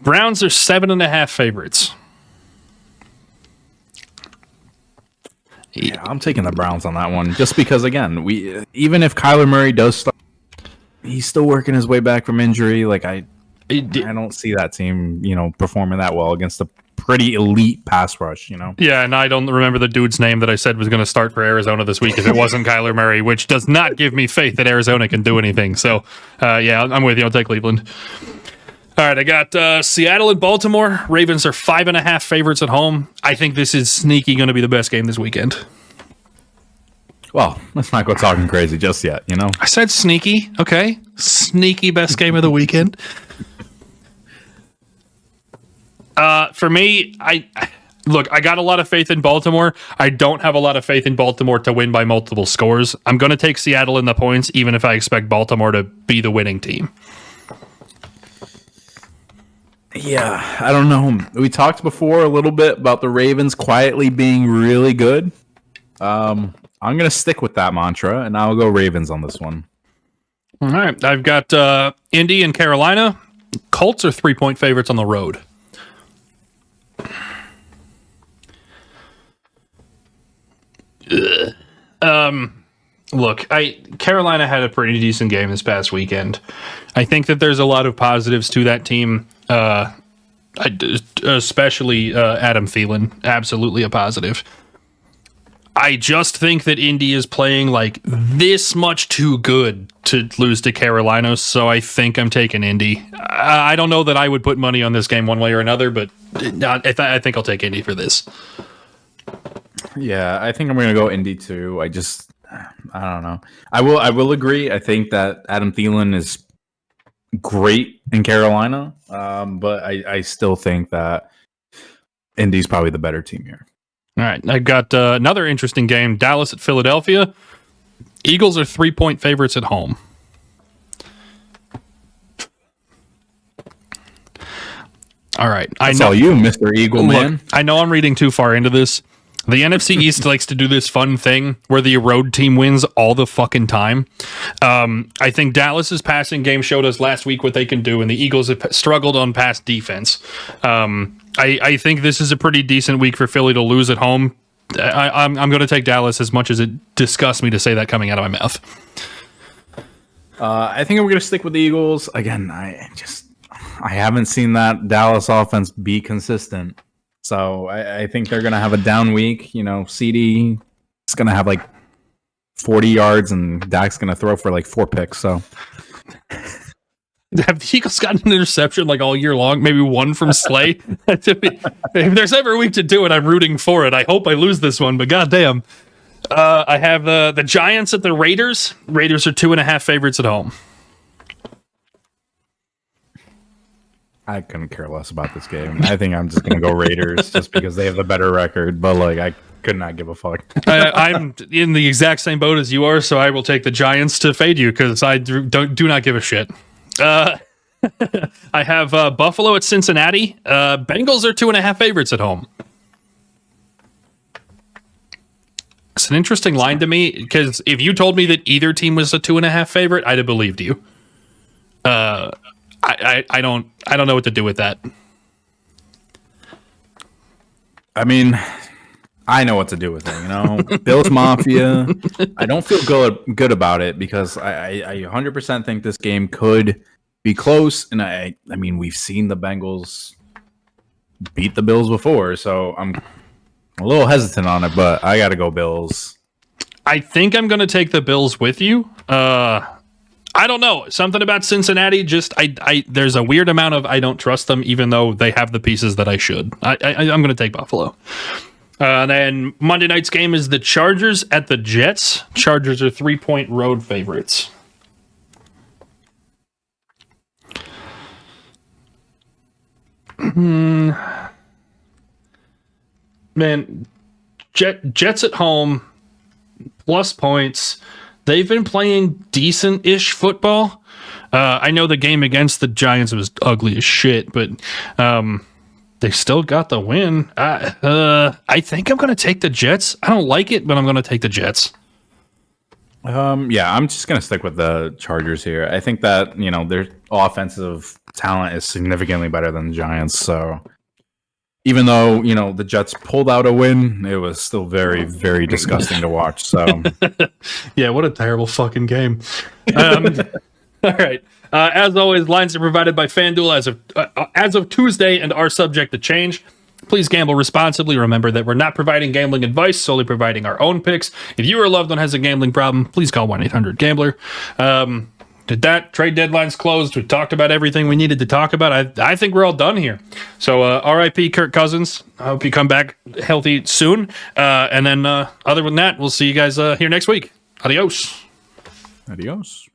Browns are 7.5 favorites. Yeah, I'm taking the Browns on that one. Just because, again, even if Kyler Murray does start, he's still working his way back from injury. Like I don't see that team, performing that well against a pretty elite pass rush. Yeah, and I don't remember the dude's name that I said was going to start for Arizona this week if it wasn't Kyler Murray, which does not give me faith that Arizona can do anything. So, yeah, I'm with you. I'll take Cleveland. All right, I got Seattle and Baltimore. Ravens are 5.5 favorites at home. I think this is sneaky going to be the best game this weekend. Well, let's not go talking crazy just yet, I said sneaky, okay? Sneaky best game of the weekend. For me, I got a lot of faith in Baltimore. I don't have a lot of faith in Baltimore to win by multiple scores. I'm going to take Seattle in the points, even if I expect Baltimore to be the winning team. Yeah, I don't know. We talked before a little bit about the Ravens quietly being really good. I'm going to stick with that mantra, and I'll go Ravens on this one. All right. I've got Indy and Carolina. Colts are 3-point favorites on the road. Look, Carolina had a pretty decent game this past weekend. I think that there's a lot of positives to that team, especially Adam Thielen. Absolutely a positive. I just think that Indy is playing like this much too good to lose to Carolina, so I think I'm taking Indy. I don't know that I would put money on this game one way or another, but I think I'll take Indy for this. Yeah, I think I'm going to go Indy too. I don't know. I will agree. I think that Adam Thielen is great in Carolina, but I still think that Indy's probably the better team here. All right, I got another interesting game, Dallas at Philadelphia. Eagles are 3-point favorites at home. All right. That's all you, Mr. Eagle Man. Look, I know I'm reading too far into this. The NFC East likes to do this fun thing where the road team wins all the fucking time. I think Dallas's passing game showed us last week what they can do, and the Eagles have struggled on pass defense. I think this is a pretty decent week for Philly to lose at home. I'm going to take Dallas as much as it disgusts me to say that coming out of my mouth. I think I'm going to stick with the Eagles. Again, I haven't seen that Dallas offense be consistent. So I think they're going to have a down week. You know, CD is going to have like 40 yards and Dak's going to throw for like 4 picks. So have the Eagles gotten an interception like all year long? Maybe one from Slay? If there's ever a week to do it, I'm rooting for it. I hope I lose this one, but goddamn. I have the Giants at the Raiders. Raiders are 2.5 favorites at home. I couldn't care less about this game. I think I'm just going to go Raiders just because they have the better record. But like, I could not give a fuck. I'm in the exact same boat as you are, so I will take the Giants to fade you because I do not give a shit. I have Buffalo at Cincinnati. Bengals are 2.5 favorites at home. It's an interesting line to me because if you told me that either team was a 2.5 favorite, I'd have believed you. I don't know what to do with that. I mean, I know what to do with it. You know, Bills Mafia. I don't feel good about it because I 100% think this game could be close, and I mean we've seen the Bengals beat the Bills before, so I'm a little hesitant on it, but I got to go Bills. I think I'm going to take the Bills with you. I don't know. Something about Cincinnati, just there's a weird amount of I don't trust them, even though they have the pieces that I should. I'm going to take Buffalo. Then Monday night's game is the Chargers at the Jets. Chargers are 3-point road favorites. Man, Jets at home, plus points. They've been playing decent-ish football. I know the game against the Giants was ugly as shit, but they still got the win. I think I'm going to take the Jets. I don't like it, but I'm going to take the Jets. Yeah, I'm just going to stick with the Chargers here. I think that, you know, their offensive talent is significantly better than the Giants, so even though, you know, the Jets pulled out a win, it was still very, very disgusting to watch. So, yeah, what a terrible fucking game. All right. As always, lines are provided by FanDuel as of Tuesday and are subject to change. Please gamble responsibly. Remember that we're not providing gambling advice, solely providing our own picks. If you or a loved one has a gambling problem, please call 1-800-GAMBLER. Did that trade deadline's closed? We talked about everything we needed to talk about. I think we're all done here. So RIP Kirk Cousins. I hope you come back healthy soon. And then other than that, we'll see you guys here next week. Adios. Adios.